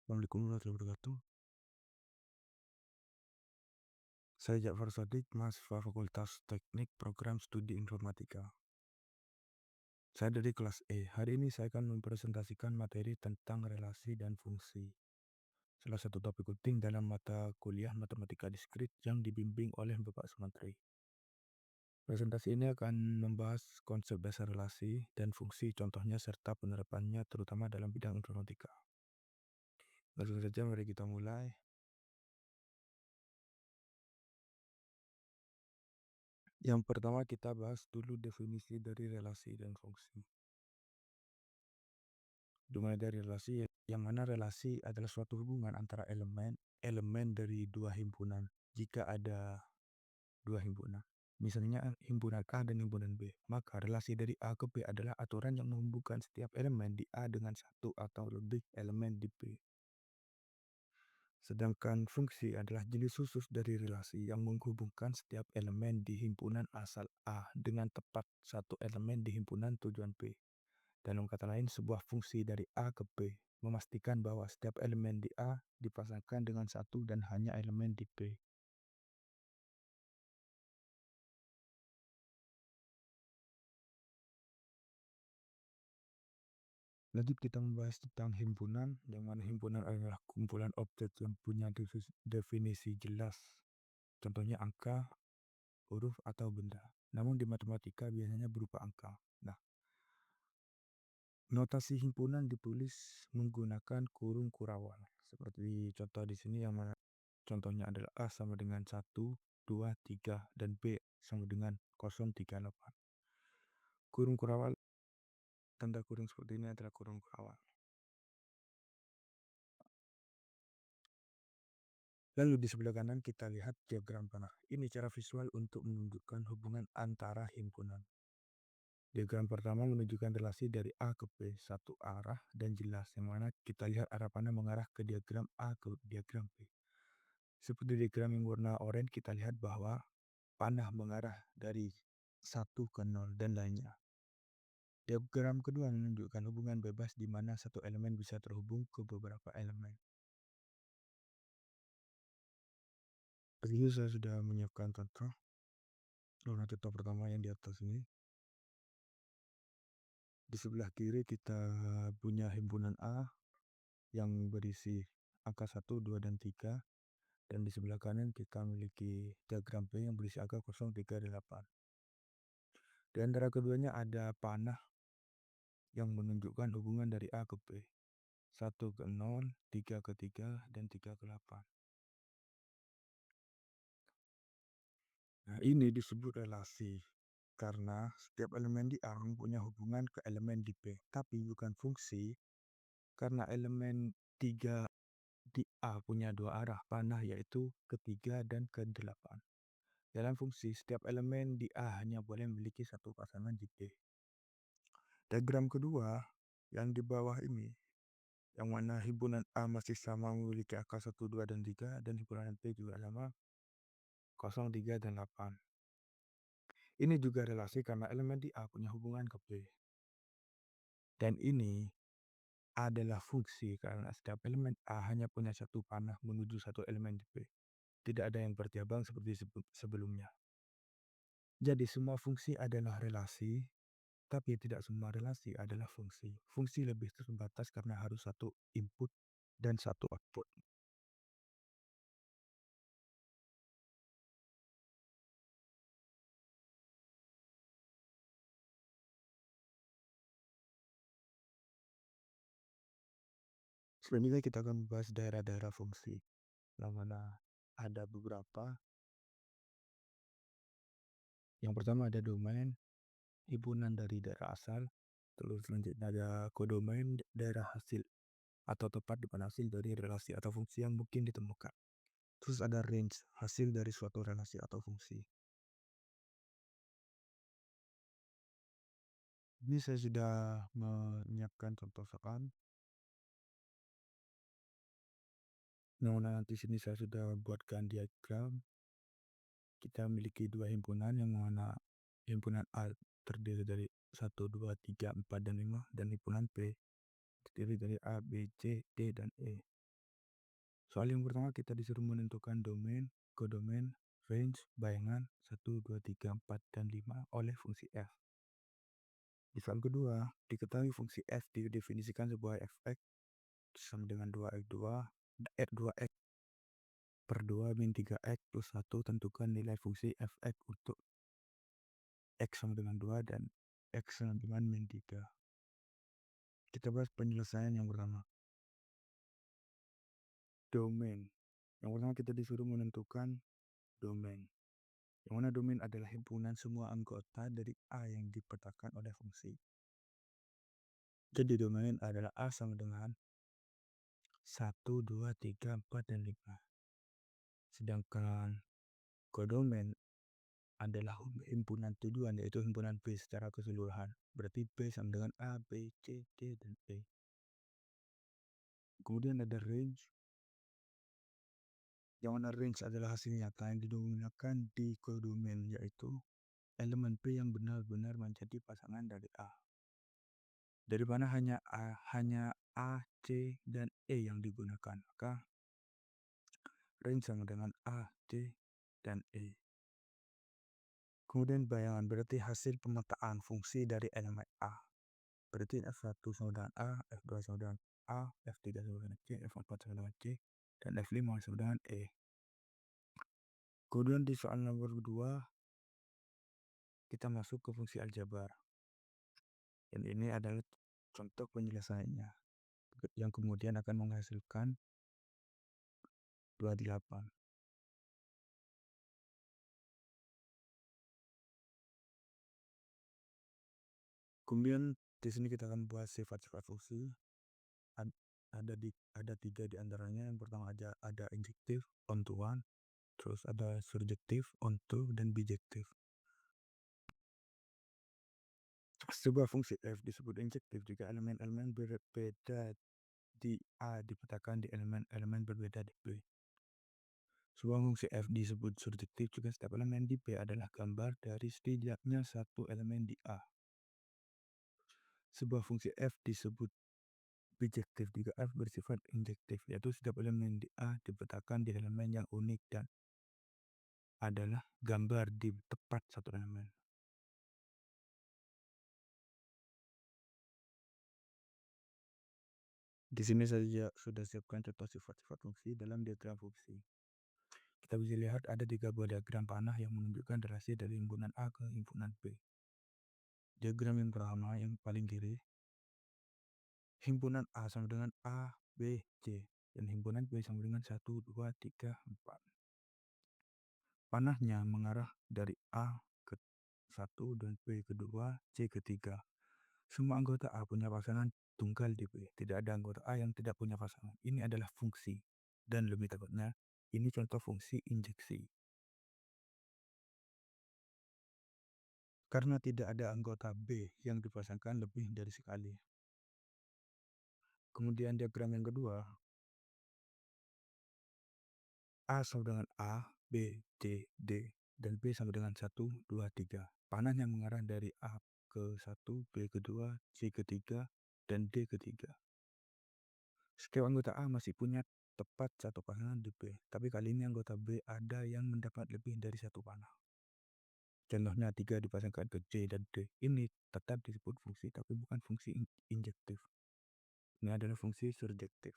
Assalamualaikum warahmatullahi wabarakatuh. Saya Ja'far Shadiq, mahasiswa Fakultas Teknik Program Studi Informatika. Saya dari kelas E. Hari ini saya akan mempresentasikan materi tentang relasi dan fungsi. Salah satu topik penting dalam mata kuliah Matematika Diskrit yang dibimbing oleh Bapak Sumantri. Presentasi ini akan membahas konsep dasar relasi dan fungsi contohnya serta penerapannya terutama dalam bidang informatika. Langsung saja mari kita mulai. Yang pertama kita bahas dulu definisi dari relasi dan fungsi. Dimulai dari relasi, yang mana relasi adalah suatu hubungan antara elemen dari dua himpunan. Jika ada dua himpunan, misalnya himpunan A dan himpunan B, maka relasi dari A ke B adalah aturan yang menghubungkan setiap elemen di A dengan satu atau lebih elemen di B. Sedangkan fungsi adalah jenis khusus dari relasi yang menghubungkan setiap elemen di himpunan asal A dengan tepat satu elemen di himpunan tujuan B. Dalam kata lain, sebuah fungsi dari A ke B memastikan bahwa setiap elemen di A dipasangkan dengan satu dan hanya elemen di B. Lanjut kita membahas tentang himpunan, yang mana himpunan adalah kumpulan objek yang punya definisi jelas. Contohnya angka, huruf, atau benda. Namun di matematika biasanya berupa angka. Nah, notasi himpunan ditulis menggunakan kurung kurawal. Seperti contoh di sini yang mana contohnya adalah A sama dengan 1, 2, 3, dan B sama dengan 038. Kurung kurawal, tanda kurung seperti ini adalah kurung kurawal. Lalu di sebelah kanan kita lihat diagram panah. Ini cara visual untuk menunjukkan hubungan antara himpunan. Diagram pertama menunjukkan relasi dari A ke B, satu arah dan jelas, yang mana kita lihat arah panah mengarah ke diagram A ke diagram B. Seperti diagram yang warna oranye, kita lihat bahwa panah mengarah dari 1 ke 0 dan lainnya. Diagram kedua menunjukkan hubungan bebas di mana satu elemen bisa terhubung ke beberapa elemen. Begitu saya sudah menyiapkan contoh. Lalu contoh pertama yang di atas ini. Di sebelah kiri kita punya himpunan A yang berisi angka 1, 2, dan 3. Dan di sebelah kanan kita memiliki diagram B yang berisi angka 0, 3, dan 8. Di antara keduanya ada panah yang menunjukkan hubungan dari A ke B. 1 ke 0, 3 ke 3, dan 3 ke 8. Nah, ini disebut relasi karena setiap elemen di A mempunyai hubungan ke elemen di B, tapi bukan fungsi karena elemen 3 di A punya dua arah panah, yaitu ke 3 dan ke 8. Dalam fungsi, setiap elemen di A hanya boleh memiliki satu pasangan di B. Diagram kedua yang di bawah ini, yang mana himpunan A masih sama memiliki angka 1, 2, dan 3, dan himpunan B juga sama 0, 3, dan 8. Ini juga relasi karena elemen di A punya hubungan ke B. Dan ini adalah fungsi karena setiap elemen A hanya punya satu panah menuju satu elemen di B. Tidak ada yang bercabang seperti sebelumnya. Jadi semua fungsi adalah relasi, tapi tidak semua relasi adalah fungsi. Fungsi lebih terbatas karena harus satu input dan satu output. Selanjutnya kita akan membahas daerah-daerah fungsi. Yang mana ada beberapa. Yang pertama ada domain, himpunan dari daerah asal. Terus selanjutnya ada kodomain, daerah hasil atau tempat di mana hasil dari relasi atau fungsi yang mungkin ditemukan. Terus ada range, hasil dari suatu relasi atau fungsi. Ini saya sudah menyiapkan contoh soal. Nah, nanti sini saya sudah buatkan diagram. Kita memiliki dua himpunan yang mana himpunan A terdiri dari 1, 2, 3, 4, dan 5, dan himpunan B terdiri dari A, B, C, D, dan E. Soal yang pertama kita disuruh menentukan domain, kodomain, range, bayangan 1, 2, 3, 4, dan 5 oleh fungsi f. Di soal kedua, diketahui fungsi f didefinisikan sebuah fx sama dengan 2x per 2 min 3x plus 1. Tentukan nilai fungsi fx untuk x sama dengan 2 dan x sama dengan min 3. Kita bahas penyelesaian yang pertama. Domain. Yang pertama kita disuruh menentukan domain. Yang mana domain adalah himpunan semua anggota dari A yang dipetakan oleh fungsi. Jadi domain adalah A sama dengan 1, 2, 3, 4, dan 5. Sedangkan kodomain adalah himpunan tujuan, yaitu himpunan B secara keseluruhan. Berarti B sama dengan A, B, C, D, dan E. Kemudian ada range. Yang mana range adalah hasil nyata yang digunakan di kodomain, yaitu elemen P yang benar-benar menjadi pasangan dari A. Dari mana hanya A, C, dan E yang digunakan, maka range sama dengan A, C, dan E. Kemudian bayangan berarti hasil pemetaan fungsi dari elemen A. Berarti F1 sama dengan A, F2 sama dengan A, F3 sama dengan C, F4 sama dengan C, dan F5 sama dengan E. Kemudian di soal nomor 2, kita masuk ke fungsi aljabar. Dan ini adalah contoh penyelesaiannya, yang kemudian akan menghasilkan 28. Kemudian di sini kita akan bahas sifat-sifat fungsi. Ada 3 di antaranya. Yang pertama ada injektif, onto one, terus ada surjektif, onto, dan bijektif. Sebuah fungsi f disebut injektif jika elemen-elemen berbeda di A dipetakan di elemen-elemen berbeda di B. Sebuah fungsi f disebut surjektif jika setiap elemen di B adalah gambar dari setidaknya satu elemen di A. Sebuah fungsi f disebut bijektif jika f bersifat injektif, yaitu setiap elemen di A dipetakan di elemen yang unik dan adalah gambar di tepat satu elemen. Di sini saya sudah siapkan contoh sifat-sifat fungsi dalam diagram fungsi. Kita bisa lihat ada 3 buah diagram panah yang menunjukkan relasi dari himpunan A ke himpunan B. Diagram yang pertama yang paling kiri, himpunan A sama dengan A, B, C, dan himpunan B sama dengan 1, 2, 3, 4. Panahnya mengarah dari A ke 1 dan B ke 2, C ke 3. Semua anggota A punya pasangan tunggal di B. Tidak ada anggota A yang tidak punya pasangan. Ini adalah fungsi. Dan lebih tepatnya, ini contoh fungsi injeksi. Karena tidak ada anggota B yang dipasangkan lebih dari sekali. Kemudian diagram yang kedua, A sama dengan A, B, C, D, dan B sama dengan 1, 2, 3. Panahnya mengarah dari A ke 1, B ke 2, C ke 3, dan D ke 3. Setiap anggota A masih punya tepat satu pasangan di B, tapi kali ini anggota B ada yang mendapat lebih dari satu panah. Contohnya 3 dipasangkan ke C dan D. Ini tetap disebut fungsi, tapi bukan fungsi injektif. Ini adalah fungsi surjektif.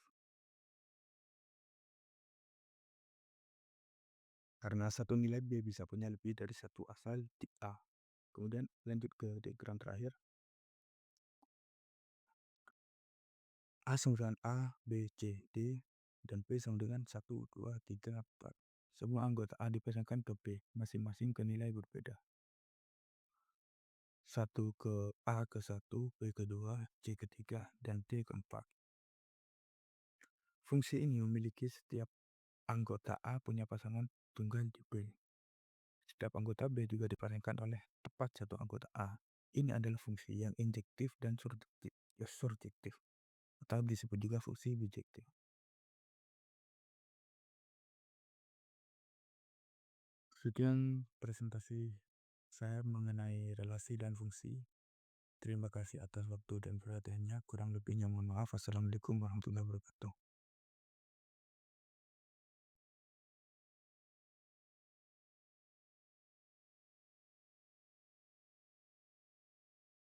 Karena satu nilai B bisa punya lebih dari satu asal di A. Kemudian lanjut ke diagram terakhir. A sama dengan A, B, C, D, dan B sama dengan 1, 2, 3, 4. Semua anggota A dipasangkan ke B, masing-masing ke nilai berbeda. 1 ke A ke 1, B ke 2, C ke 3, dan D ke 4. Fungsi ini memiliki setiap anggota A punya pasangan tunggal di B. Setiap anggota B juga dipasangkan oleh tepat satu anggota A. Ini adalah fungsi yang injektif dan surjektif, atau disebut juga fungsi bijektif. Sekian presentasi saya mengenai relasi dan fungsi. Terima kasih atas waktu dan perhatiannya. Kurang lebihnya mohon maaf. Wassalamualaikum warahmatullahi wabarakatuh.